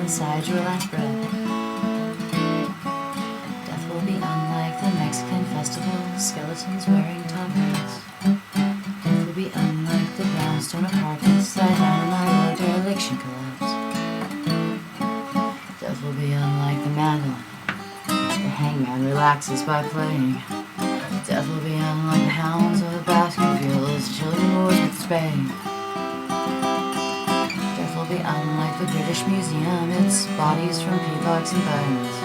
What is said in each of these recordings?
inside your last breath. Death will be unlike the Mexican festival, skeletons wearing top hats. Death will be unlike the brownstone apartments that line my road dereliction collapse. Death will be unlike the mandolin the hangman relaxes by playing. Death will be unlike the hounds of the basking fields children lord with spade. Death will be unlike the British Museum, its bodies from peacocks and birds.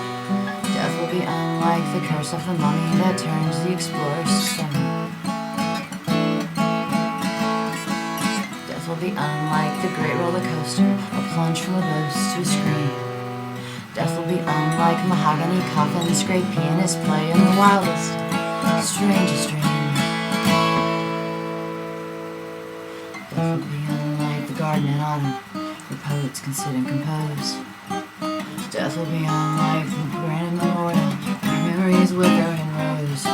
Death will be unlike the curse of the mummy that turns the explorers to stone. Death will be unlike the great roller coaster, a plunge from a boast to a scream. Death will be unlike mahogany coffins, great pianists play in the wildest, strangest dreams. Death will be unlike the garden in autumn, where poets can sit and compose. Death will be unlike the grand memorial, where memories wither and rose.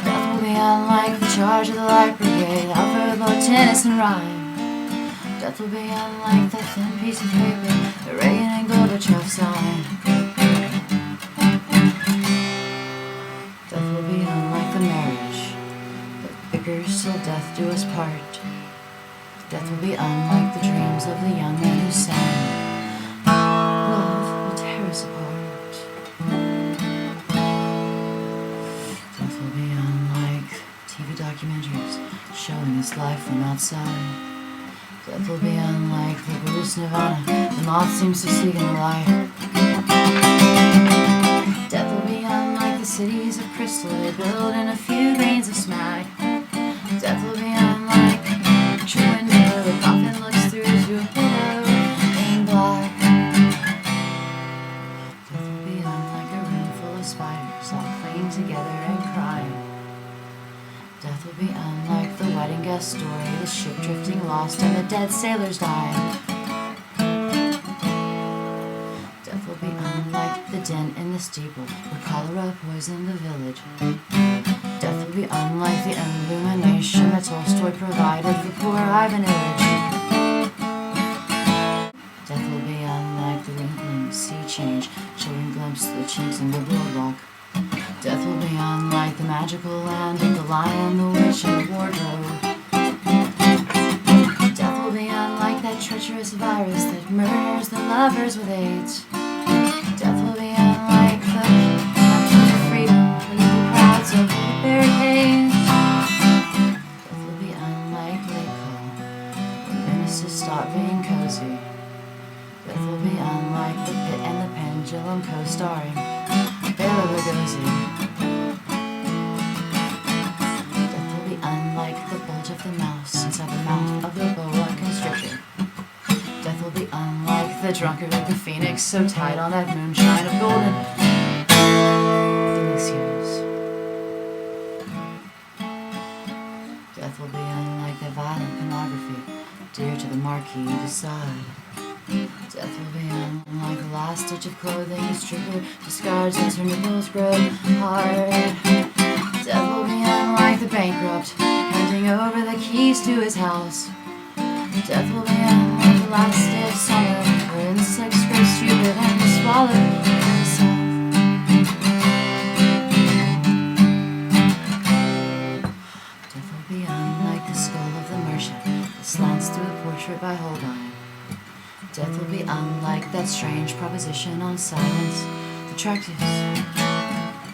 Death will be unlike the charge of the light brigade, outfit lieutenants in rhyme. Death will be unlike that thin piece of paper that Reagan and Gorbachev signed. Death will be unlike the marriage that bickers till death do us part. Death will be unlike the dreams of the young men who sang, love will tear us apart. Death will be unlike TV documentaries showing us life from outside. Death will be unlike the Buddhist nirvana the moth seems to seek in light. Death will be unlike the cities of crystal they build in a few grains of slag. Death will be unlike a true window the coffin looks through to a window in black. Death will be unlike a room full of spiders all clinging together and crying. Death will be unlike the wedding guest story, the ship drifting lost and the dead sailors dying. Death will be unlike the dent in the steeple where cholera poisoned the village. Death will be unlike the illumination that Tolstoy provided for poor Ivan Illich. Death will be unlike the wrinkling sea change showing glimpses of the chinks in the boardwalk. Death will be unlike the magical land of the lion, the witch, and the wardrobe. Death will be unlike that treacherous virus that murders the lovers with AIDS. Death will be unlike the capture of freedom leaving crowds over the barricades. Death will be unlike late call when ministers stop being cozy. Death will be unlike the pit and the pendulum co-starring Bela Lugosi. Death will be unlike the bulge of the mouse inside the mouth of the boa constrictor. Death will be unlike the drunkard with the phoenix so tight on that moonshine of golden delicios. Death will be unlike that violent pornography dear to the Marquis de Sade. Death will be unlike the last stitch of clothing a stripper discards as her nipples grow hard. Death will be unlike the bankrupt handing over the keys to his house. Death will be unlike the last day of summer where insects grow stupid and swallow himself. Death will be unlike the skull of the merchant that slants through a portrait by Holbein. Death will be unlike that strange proposition on silence, the Tractatus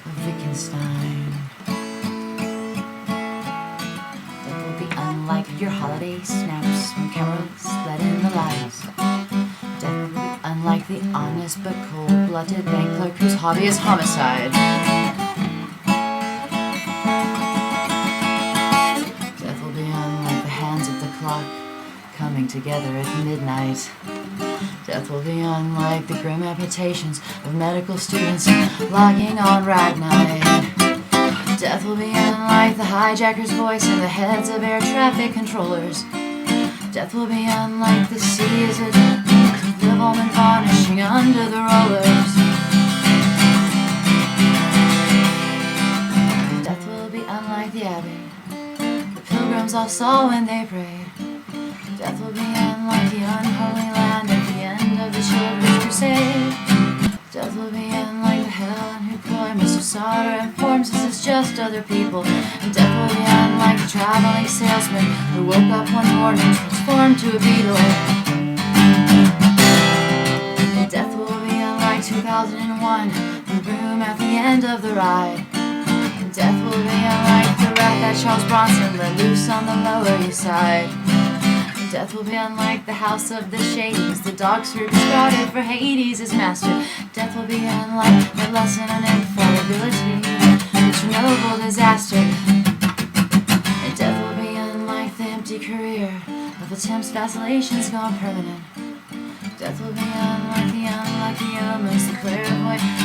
of Wittgenstein. Death will be unlike your holiday snaps when cameras let in the lights. Death will be unlike the honest but cold-blooded bank clerk whose hobby is homicide. Death will be unlike the hands of the clock coming together at midnight. Death will be unlike the grim amputations of medical students logging on rag night. Death will be unlike the hijacker's voice in the heads of air traffic controllers. Death will be unlike the sea as it live on and varnishing under the rollers. Death will be unlike the abbey the pilgrims all saw when they prayed. Death will be unlike the daughter informs us it's just other people. And death will be unlike the traveling salesman who woke up one morning transformed to a beetle. And death will be unlike 2001, the room at the end of the ride. And death will be unlike the rat that Charles Bronson let loose on the Lower East Side. Death will be unlike the house of the shades, the dogs who discarded for Hades' master. Death will be unlike the lesson on infallibility, the Chernobyl disaster. And death will be unlike the empty career of attempts, vacillations gone permanent. Death will be unlike the unlucky Momus, the clairvoyant